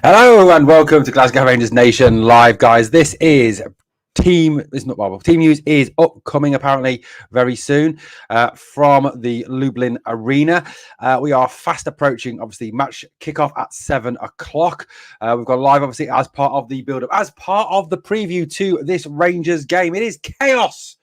Hello and welcome to Glasgow Rangers Nation Live, guys. This is Team News is upcoming apparently very soon from the Lublin Arena. We are fast approaching, obviously, match kickoff at 7 o'clock. We've got live, obviously, as part of the build-up, as part of the preview to this Rangers game. It is chaos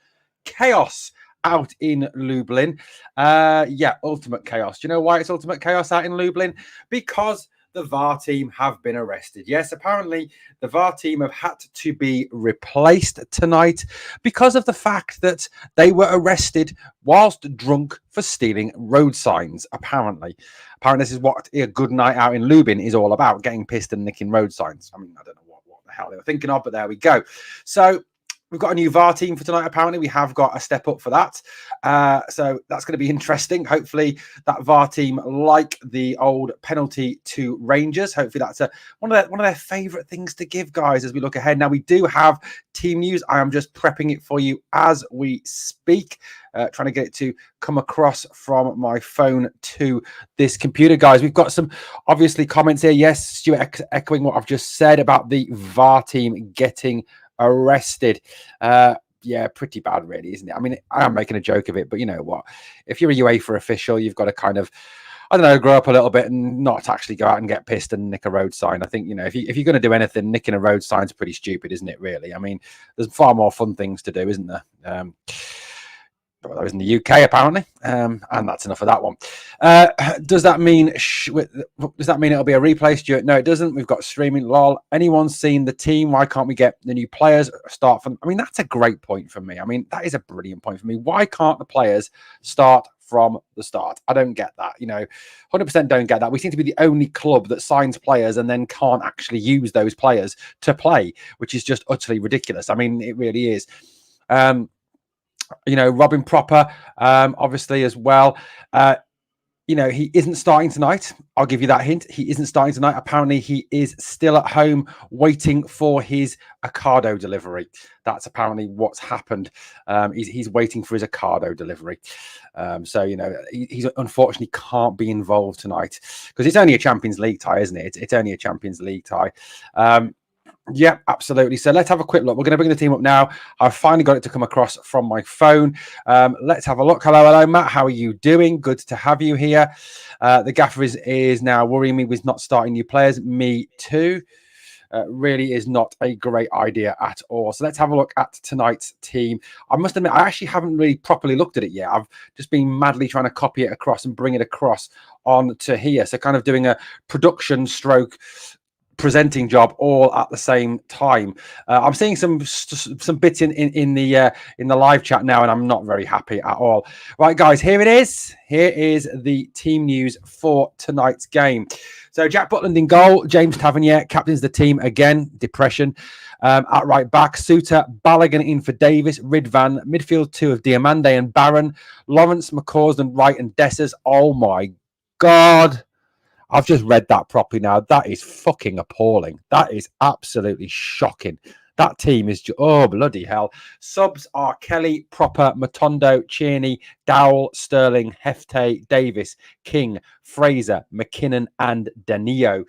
out in Lublin. Ultimate chaos. Do you know why it's ultimate chaos out in Lublin? Because the VAR team have been arrested. Yes, apparently the VAR team have had to be replaced tonight because of the fact that they were arrested whilst drunk for stealing road signs, apparently. Apparently this is what a good night out in Lublin is all about, getting pissed and nicking road signs. I mean, I don't know what the hell they were thinking of, but there we go. So we've got a new VAR team for tonight, apparently. We have got a step up for that. So that's going to be interesting. Hopefully that VAR team, like the old penalty to Rangers, hopefully that's one of their favourite things to give, guys, as we look ahead. Now, we do have team news. I am just prepping it for you as we speak. Trying to get it to come across from my phone to this computer, guys. We've got some, obviously, comments here. Yes, Stuart echoing what I've just said about the VAR team getting arrested. Pretty bad, really, isn't it? I mean, I am making a joke of it, but you know what? If you're a UEFA official, you've got to kind of, I don't know, grow up a little bit and not actually go out and get pissed and nick a road sign. I think, you know, if you're going to do anything, nicking a road sign's pretty stupid, isn't it, really? I mean, there's far more fun things to do, isn't there? Well, that was in the UK, apparently, and that's enough of that one. Does that mean it'll be a replay, Stuart? No, it doesn't. We've got streaming. Lol. Anyone seen the team? Why can't we get the new players start from? I mean, that's a great point for me. I mean, that is a brilliant point for me. Why can't the players start from the start? I don't get that. You know, 100% don't get that. We seem to be the only club that signs players and then can't actually use those players to play, which is just utterly ridiculous. I mean, it really is. You know, Robin Proper, obviously, as well. You know, he isn't starting tonight. I'll give you that hint. He isn't starting tonight. Apparently, he is still at home waiting for his Ocado delivery. That's apparently what's happened. He's waiting for his Ocado delivery. So, you know, he's unfortunately can't be involved tonight because it's only a Champions League tie, isn't it? It's only a Champions League tie. Yeah, absolutely. So let's have a quick look. We're going to bring the team up now. I've finally got it to come across from my phone. Let's have a look. Hello, Matt. How are you doing? Good to have you here. The gaffer is now worrying me with not starting new players. Me too. Really is not a great idea at all. So let's have a look at tonight's team. I must admit, I actually haven't really properly looked at it yet. I've just been madly trying to copy it across and bring it across onto here. So kind of doing a production stroke presenting job all at the same time. I'm seeing some bits in the live chat now, and I'm not very happy at all. Right, guys, here it is. Here is the team news for tonight's game. So Jack Butland in goal, James Tavernier captains the team again. Depression. At right back, Suter, Balogun in for Davis, Ridvan, midfield two of Diamande and Barron, Lawrence, McCausland, Wright and Dessers. Oh my God. I've just read that properly now. That is fucking appalling. That is absolutely shocking. That team is oh, bloody hell. Subs are Kelly, Proper, Matondo, Tierney, Dowell, Sterling, Hefte, Davis, King, Fraser, McKinnon, and Danilo.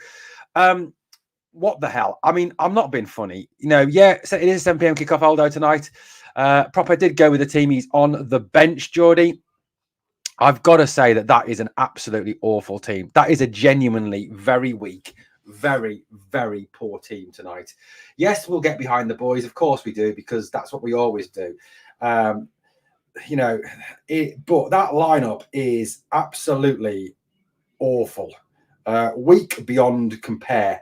What the hell? I mean, I'm not being funny. You know, yeah, so it is a 7 p.m. kickoff, Aldo, tonight. Proper did go with the team. He's on the bench, Geordie. I've got to say that is an absolutely awful team. That is a genuinely very weak, very, very poor team tonight. Yes, we'll get behind the boys. Of course we do, because that's what we always do. You know, but that lineup is absolutely awful. Weak beyond compare.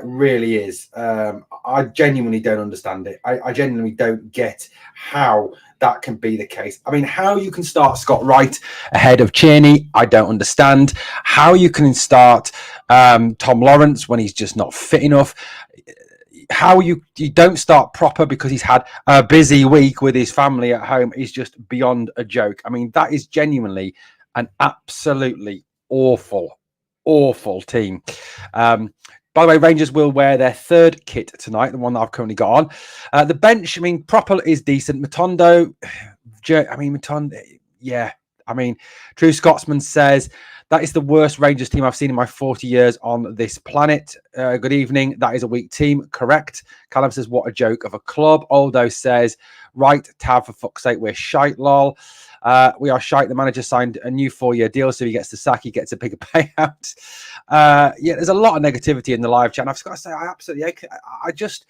Really is. I genuinely don't understand it. I genuinely don't get how that can be the case. I mean, how you can start Scott Wright ahead of Tierney, I don't understand. How you can start Tom Lawrence when he's just not fit enough. How you don't start Proper because he's had a busy week with his family at home is just beyond a joke. I mean, that is genuinely an absolutely awful team. By the way, Rangers will wear their third kit tonight, the one that I've currently got on. The bench, I mean, Proper is decent. Matondo, yeah, I mean, True Scotsman says, that is the worst Rangers team I've seen in my 40 years on this planet. Good evening. That is a weak team. Correct. Callum says, what a joke of a club. Aldo says, right, Tav, for fuck's sake, we're shite, lol. We are shite. The manager signed a new 4-year deal, so he gets the sack, he gets a bigger payout. Yeah, there's a lot of negativity in the live chat. And I've just got to say, I just,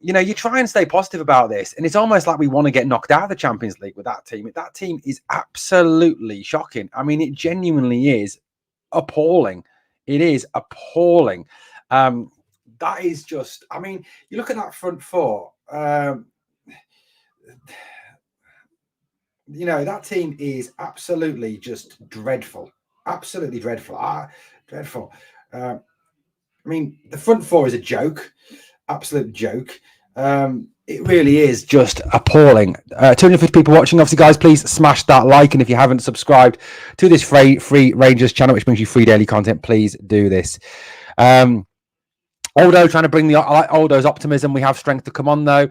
you try and stay positive about this, and it's almost like we want to get knocked out of the Champions League with that team. That team is absolutely shocking. I mean, it genuinely is appalling. It is appalling. That is just, I mean, you look at that front four, that team is absolutely just dreadful. Absolutely dreadful. Dreadful. I mean, the front four is a joke. Absolute joke. It really is just appalling. 250 people watching. Obviously, guys, please smash that like. And if you haven't subscribed to this free Rangers channel, which brings you free daily content, please do this. Aldo trying to bring I like Aldo's optimism. We have strength to come on, though.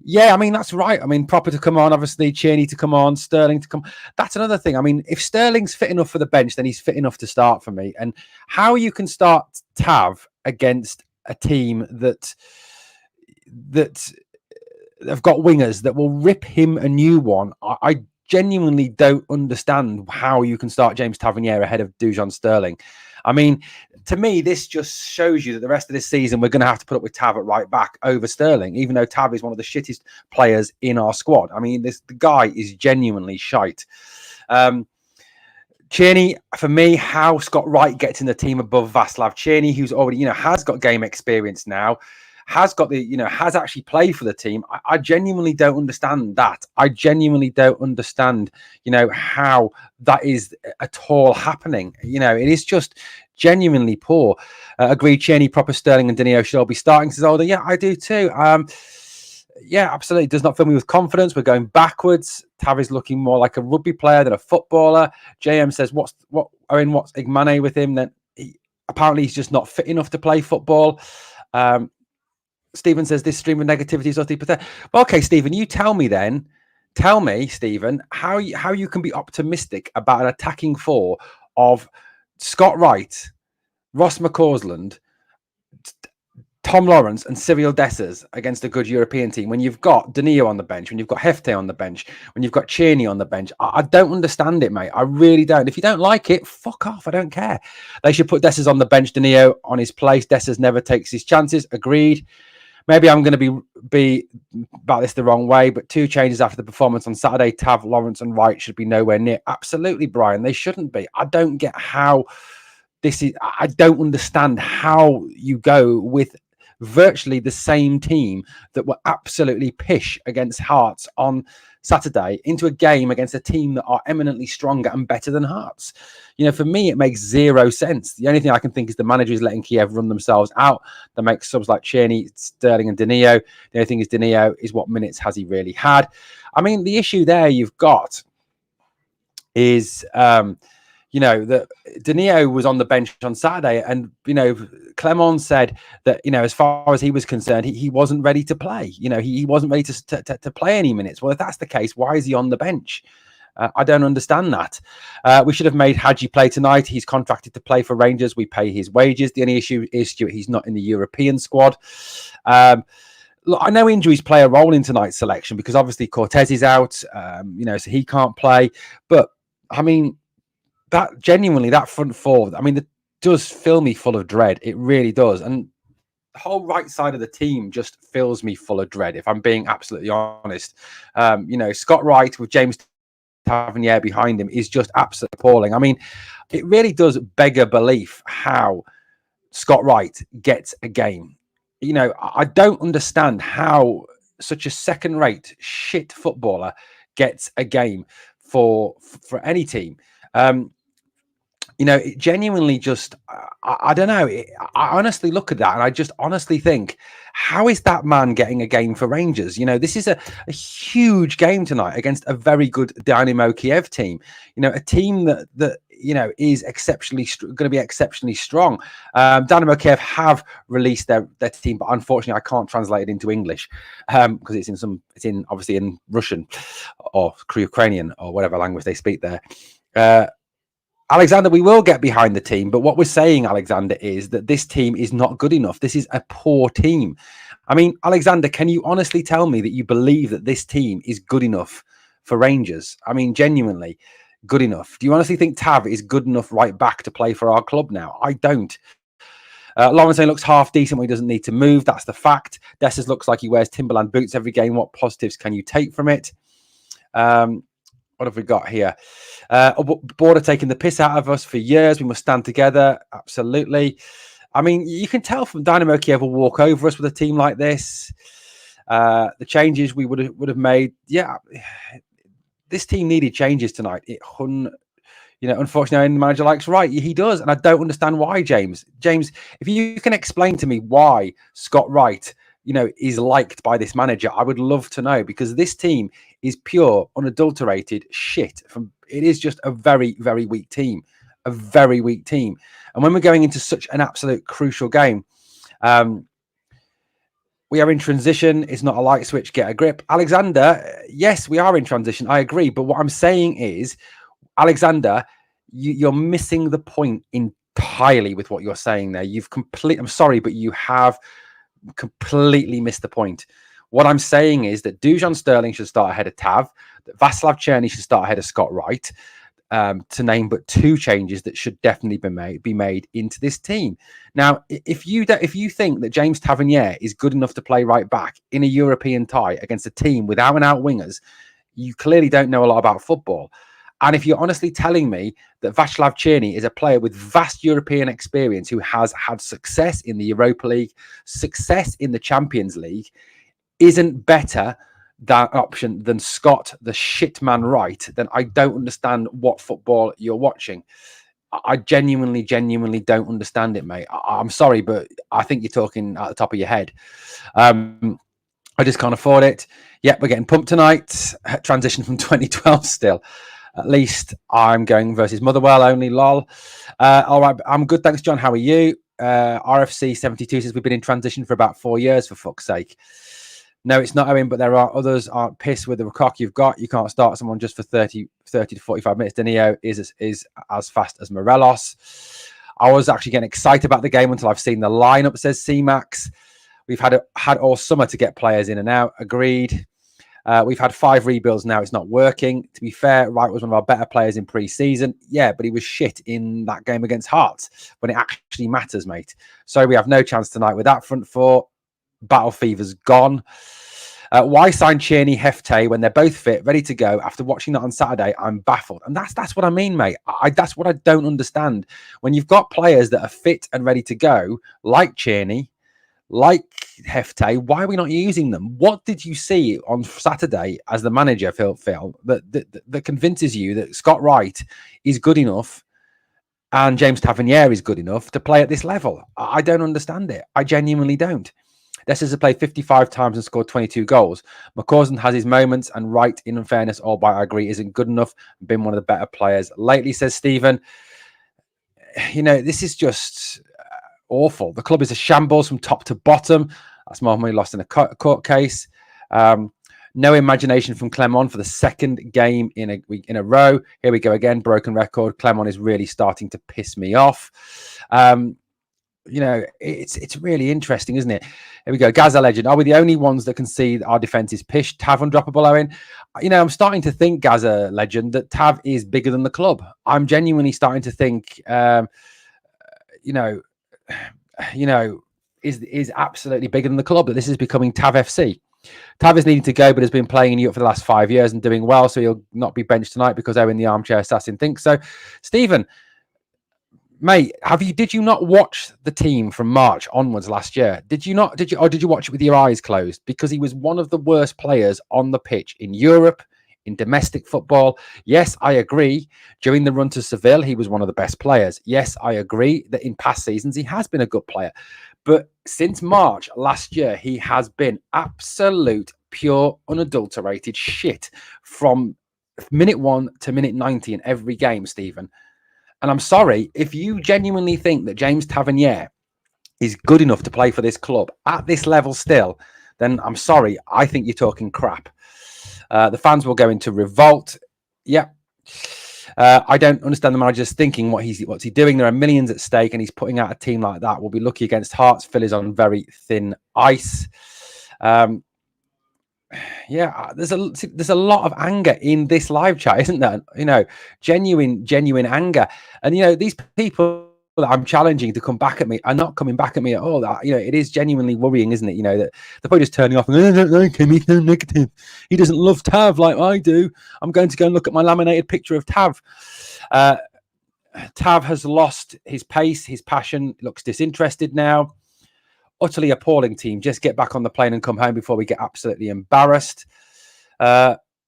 Yeah, I mean, that's right. I mean, Proper to come on, obviously, Tierney to come on, Sterling to come. That's another thing. I mean, if Sterling's fit enough for the bench, then he's fit enough to start for me. And how you can start Tav against a team that have got wingers that will rip him a new one, I genuinely don't understand how you can start James Tavernier ahead of Dujon Sterling. I mean, to me, this just shows you that the rest of this season we're going to have to put up with Tav at right back over Sterling, even though Tav is one of the shittest players in our squad. I mean, the guy is genuinely shite. Tierney, for me, how Scott Wright gets in the team above Václav Tierney, who's already, has got game experience now, has got has actually played for the team. I genuinely don't understand that. I genuinely don't understand, how that is at all happening. It is just genuinely poor. Agreed, Tierney, Proper, Sterling and Danilo should all be starting, says Aldo. Yeah, I do too. Yeah, absolutely. Does not fill me with confidence. We're going backwards. Tav is looking more like a rugby player than a footballer. JM says, what's Igmane with him? Then apparently he's just not fit enough to play football. Stephen says this stream of negativity is utterly pathetic. Well, okay, Stephen, you tell me then. Tell me, Stephen, how you can be optimistic about an attacking four of Scott Wright, Ross McCausland, Tom Lawrence and Cyril Dessers against a good European team when you've got Danilo on the bench, when you've got Hefte on the bench, when you've got Tierney on the bench. I don't understand it, mate. I really don't. If you don't like it, fuck off. I don't care. They should put Dessers on the bench, Danilo on his place. Dessers never takes his chances. Agreed. Maybe I'm going to be about this the wrong way, but 2 changes after the performance on Saturday. Tav, Lawrence and Wright should be nowhere near. Absolutely, Brian. They shouldn't be. I don't get how this is. I don't understand how you go with virtually the same team that were absolutely pish against Hearts on Saturday into a game against a team that are eminently stronger and better than Hearts. For me, it makes zero sense. The only thing I can think is the manager is letting Kiev run themselves out. That makes subs like Tierney, Sterling and Danilo. The only thing is Danilo is what minutes has he really had? I mean, the issue there you've got is that Danilo was on the bench on Saturday, and Clement said that as far as he was concerned, he wasn't ready to play. He wasn't ready to play any minutes. Well, if that's the case, why is he on the bench? I don't understand that. We should have made Hadji play tonight. He's contracted to play for Rangers. We pay his wages. The only issue is, Stuart, he's not in the European squad. Look, I know injuries play a role in tonight's selection because obviously Cortez is out, so he can't play. But I mean, that front four, I mean, it does fill me full of dread. It really does. And the whole right side of the team just fills me full of dread, if I'm being absolutely honest. Scott Wright with James Tavernier behind him is just absolutely appalling. I mean, it really does beg a belief how Scott Wright gets a game. I don't understand how such a second-rate shit footballer gets a game for any team. It genuinely just, I don't know. I honestly look at that and I just honestly think, how is that man getting a game for Rangers? This is a huge game tonight against a very good Dynamo Kiev team. A team that is exceptionally going to be exceptionally strong. Dynamo Kiev have released their team, but unfortunately, I can't translate it into English because it's in obviously in Russian or Ukrainian or whatever language they speak there. Alexander, we will get behind the team, but what we're saying, Alexander, is that this team is not good enough. This is a poor team. I mean, Alexander, can you honestly tell me that you believe that this team is good enough for Rangers? I mean, genuinely good enough. Do you honestly think Tav is good enough right back to play for our club now? I don't. Lawrence looks half decent when he doesn't need to move. That's the fact. Dessers looks like he wears Timberland boots every game. What positives can you take from it? What have we got here? Border taking the piss out of us for years. We must stand together. Absolutely. I mean, you can tell from Dynamo Kiev will walk over us with a team like this. The changes we would have made. Yeah, this team needed changes tonight. Unfortunately, the manager likes right. He does, and I don't understand why, James. James, if you can explain to me why Scott Wright, is liked by this manager, I would love to know, because this team is pure, unadulterated shit. It is just a very, very weak team, a very weak team. And when we're going into such an absolute crucial game, we are in transition. It's not a light switch. Get a grip, Alexander. Yes, we are in transition. I agree, but what I'm saying is, Alexander, you're missing the point entirely with what you're saying there. I'm sorry, but you have completely missed the point. What I'm saying is that Dujon Sterling should start ahead of Tav, that Václav Černý should start ahead of Scott Wright, to name but two changes that should definitely be made into this team. Now, if you think that James Tavernier is good enough to play right back in a European tie against a team without and out wingers, you clearly don't know a lot about football. And if you're honestly telling me that Václav Černý is a player with vast European experience who has had success in the Europa League, success in the Champions League, isn't better that option than Scott, the shitman Wright, then I don't understand what football you're watching. I genuinely don't understand it, mate. I'm sorry, but I think you're talking at the top of your head. I just can't afford it. Yep, we're getting pumped tonight. Transition from 2012 still. At least I'm going versus Motherwell only, lol. All right, I'm good, thanks, John. How are you? RFC 72 says we've been in transition for about 4 years, for fuck's sake. No, it's not Owen, but there are others. Aren't pissed with the cock you've got. You can't start someone just for 30 to 45 minutes. Danilo is as fast as Morelos. I was actually getting excited about the game until I've seen the lineup, says C-Max. We've had all summer to get players in and out. Agreed. We've had 5 rebuilds now. It's not working. To be fair, Wright was one of our better players in pre-season. Yeah, but he was shit in that game against Hearts when it actually matters, mate. So we have no chance tonight with that front four. Battle fever's gone. Why sign Černý, Hefte when they're both fit, ready to go? After watching that on Saturday, I'm baffled. And that's what I mean, mate. That's what I don't understand. When you've got players that are fit and ready to go, like Černý, like Hefte, why are we not using them? What did you see on Saturday as the manager, Phil, that convinces you that Scott Wright is good enough and James Tavernier is good enough to play at this level? I don't understand it. I genuinely don't. Dessers has played 55 times and scored 22 goals. McCausland has his moments, and Wright, in unfairness, albeit I agree, isn't good enough. Been one of the better players lately, says Stephen. This is just awful. The club is a shambles from top to bottom. That's more money lost in a court case. No imagination from Clement for the second game in a row. Here we go again. Broken record. Clement is really starting to piss me off. It's really interesting, isn't it? Here we go. Gaza legend. Are we the only ones that can see that our defense is pish? Tav undroppable, Owen. I'm starting to think, Gaza legend, that Tav is bigger than the club. I'm genuinely starting to think, is absolutely bigger than the club, that this is becoming Tav FC. Tav is needing to go, but has been playing in Europe for the last 5 years and doing well, so he'll not be benched tonight because Owen, the armchair assassin, thinks so. Stephen, mate, did you not watch the team from March onwards last year? Did you watch it with your eyes closed? Because he was one of the worst players on the pitch in Europe, in domestic football. Yes, I agree. During the run to Seville, he was one of the best players. Yes, I agree that in past seasons, he has been a good player. But since March last year, he has been absolute, pure, unadulterated shit from minute 1 to minute 90 in every game, Stephen. And I'm sorry, if you genuinely think that James Tavernier is good enough to play for this club at this level still, then I'm sorry, I think you're talking crap. The fans will go into revolt. Yeah. I don't understand the manager's thinking. What's he doing? There are millions at stake, and he's putting out a team like that. We'll be lucky against Hearts. Phil is on very thin ice. Yeah, there's a lot of anger in this live chat, isn't there? Genuine anger. And these people that I'm challenging to come back at me are not coming back at me at all. That it is genuinely worrying, isn't it? That they're probably just turning off and I don't like him, he's so negative. He doesn't love Tav like I do. I'm going to go and look at my laminated picture of Tav. Tav has lost his pace, his passion, looks disinterested now. Utterly appalling team. Just get back on the plane and come home before we get absolutely embarrassed.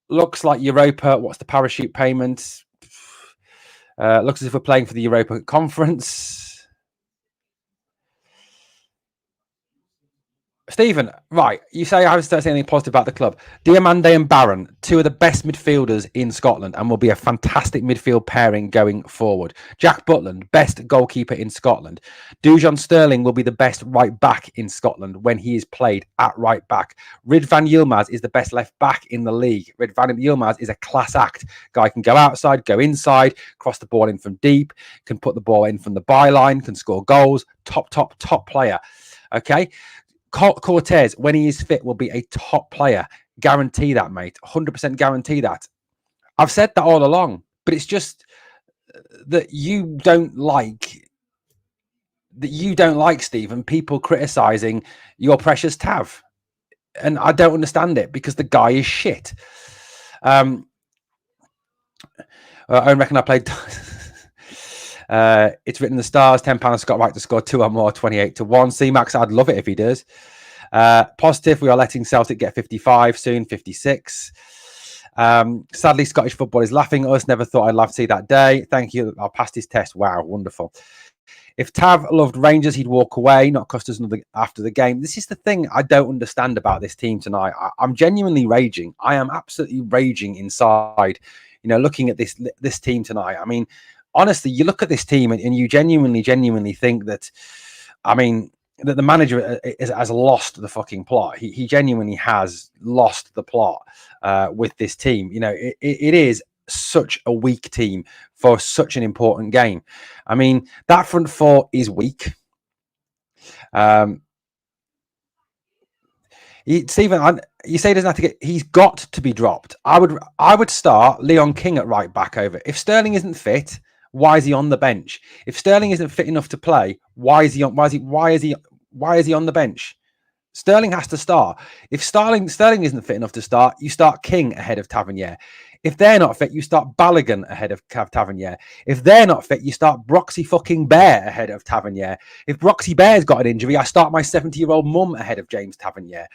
Looks like Europa. What's the parachute payment? Looks as if we're playing for the Europa Conference. Stephen, right, you say I haven't said anything positive about the club. Diamande and Barron, two of the best midfielders in Scotland, and will be a fantastic midfield pairing going forward. Jack Butland, best goalkeeper in Scotland. Dujon Sterling will be the best right back in Scotland when he is played at right back. Rid van Yilmaz is the best left back in the league. Rid van Yilmaz is a class act. Guy can go outside, go inside, cross the ball in from deep, can put the ball in from the byline, can score goals. Top player. Okay. Cortez, when he is fit, will be a top player. Guarantee that, mate. 100% guarantee that. I've said that all along, but it's just that you don't like Stephen, people criticizing your precious Tav, and I don't understand it because the guy is shit. I reckon I played. It's written in the stars. £10 Scott Wright to score 2 or more, 28-1. C-Max, I'd love it if he does. Positive, we are letting Celtic get 55 soon, 56. Sadly, Scottish football is laughing at us. Never thought I'd love to see that day. Thank you. I passed his test. Wow, wonderful. If Tav loved Rangers, he'd walk away, not cost us another after the game. This is the thing I don't understand about this team tonight. I'm genuinely raging. I am absolutely raging inside. Looking at this team tonight. I mean, honestly, you look at this team and you genuinely think that, that the manager has lost the fucking plot. He genuinely has lost the plot with this team. It is such a weak team for such an important game. I mean, that front four is weak. Stephen, you say he doesn't have to get. He's got to be dropped. I would start Leon King at right back over. If Sterling isn't fit, why is he on the bench? If Sterling isn't fit enough to play, why is he on the bench? Sterling has to start. If Sterling isn't fit enough to start, you start King ahead of Tavernier. If they're not fit, you start Balogun ahead of Tavernier. If they're not fit, you start Broxy fucking Bear ahead of Tavernier. If Broxy Bear's got an injury, I start my 70-year-old mum ahead of James Tavernier.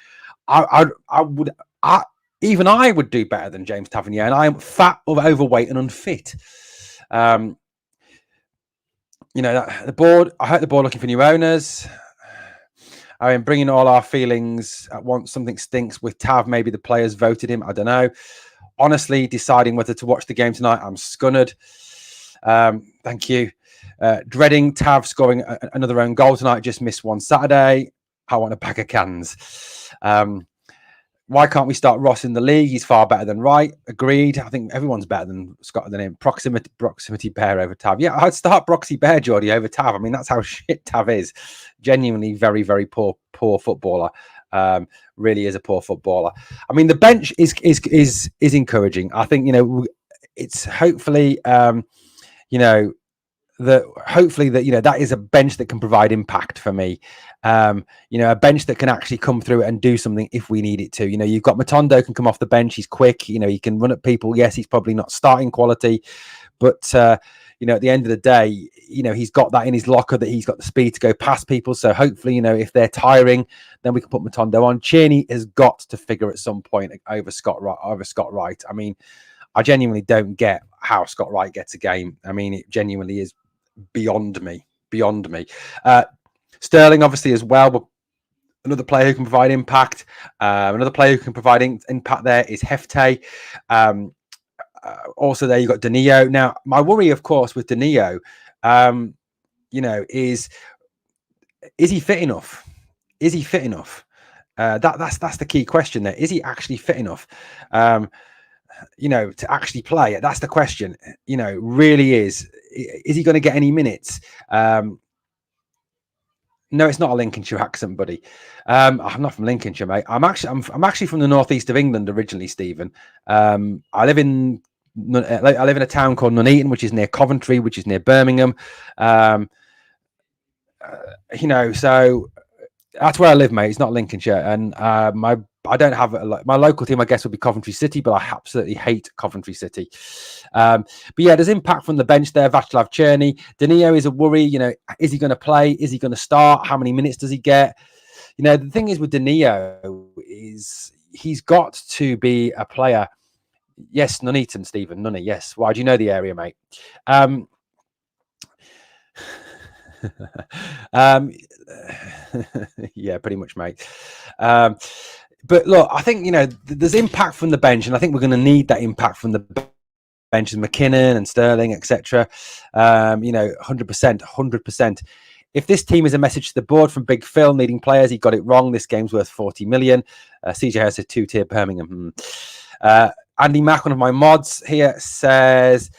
Even I would do better than James Tavernier, and I am fat, overweight, and unfit. The board. I hope the board looking for new owners. I mean, bringing all our feelings at once. Something stinks with Tav. Maybe the players voted him. I don't know. Honestly, deciding whether to watch the game tonight, I'm scunnered. Thank you. Dreading Tav scoring another own goal tonight. Just missed one Saturday. I want a pack of cans. Why can't we start Ross in the league? He's far better than Wright. Agreed. I think everyone's better than Scott than him. Proximity Bear over Tav. Yeah, I'd start Broxy Bear, Geordie, over Tav. I mean, that's how shit Tav is. Genuinely very, very poor footballer. Really is a poor footballer. I mean, the bench is encouraging. I think it's hopefully that is a bench that can provide impact for me. A bench that can actually come through and do something if we need it to. You've got Matondo can come off the bench. He's quick. He can run at people. Yes, he's probably not starting quality, but at the end of the day, he's got that in his locker that he's got the speed to go past people. So hopefully, if they're tiring, then we can put Matondo on. Tierney has got to figure at some point over Scott Wright. I mean, I genuinely don't get how Scott Wright gets a game. I mean, it genuinely is beyond me. Sterling obviously as well, but another player who can provide impact. Another player who can provide impact there is Hefte. Also, there you got Dynamo. Now, my worry, of course, with Dynamo, is he fit enough? Is he fit enough? That's the key question there. Is he actually fit enough? To actually play? That's the question. Really is. Is he going to get any minutes? No, it's not a Lincolnshire accent, buddy. I'm not from Lincolnshire, mate. I'm actually from the northeast of England originally, Stephen. I live in a town called Nuneaton, which is near Coventry, which is near Birmingham. So that's where I live, mate. It's not Lincolnshire, and I don't have my local team. I guess would be Coventry City, but I absolutely hate Coventry City. But yeah, there's impact from the bench there. Václav Černý, Dynamo is a worry. Is he going to play? Is he going to start? How many minutes does he get? The thing is with Dynamo is he's got to be a player. Yes, Nuneaton, Stephen, Nunny. Yes. Why do you know the area, mate? Yeah, pretty much, mate. But look, I think there's impact from the bench, and I think we're going to need that impact from the bench, McKinnon and Sterling, etc. 100%. If this team is a message to the board from Big Phil needing players, he got it wrong. This game's worth 40 million. CJ has a 2-tier Birmingham. Andy Mack, one of my mods here, says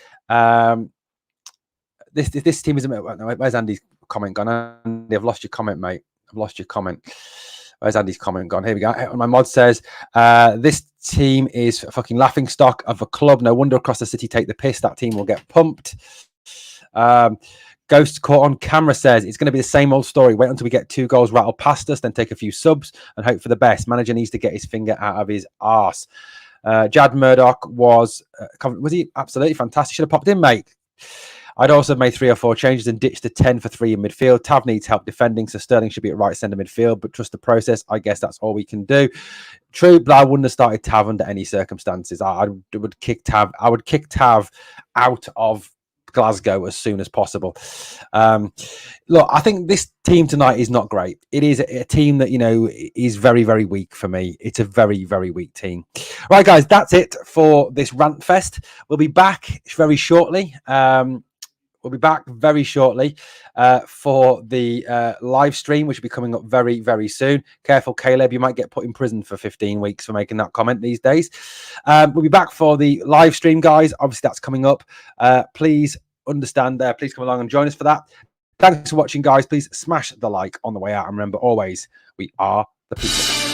this team is. Where's Andy's comment gone? Andy, I've lost your comment, mate. I've lost your comment. Where's Andy's comment gone? Here we go. My mod says, this team is a fucking laughing stock of a club. No wonder across the city take the piss. That team will get pumped. Ghost caught on camera says, it's going to be the same old story. Wait until we get 2 goals rattled past us, then take a few subs and hope for the best. Manager needs to get his finger out of his arse. Jad Murdoch was he? Absolutely fantastic. Should have popped in, mate. I'd also made 3 or 4 changes and ditched the 10 for 3 in midfield. Tav needs help defending, so Sterling should be at right centre midfield, but trust the process. I guess that's all we can do. True, but I wouldn't have started Tav under any circumstances. I would kick Tav. I would kick Tav out of Glasgow as soon as possible. Look, I think this team tonight is not great. It is a team that is very, very weak for me. It's a very, very weak team. Right, guys, that's it for this rant fest. We'll be back very shortly. We'll be back very shortly for the live stream, which will be coming up very, very soon. Careful, Caleb. You might get put in prison for 15 weeks for making that comment these days. We'll be back for the live stream, guys. Obviously, that's coming up. Please understand there. Please come along and join us for that. Thanks for watching, guys. Please smash the like on the way out. And remember, always, we are the people.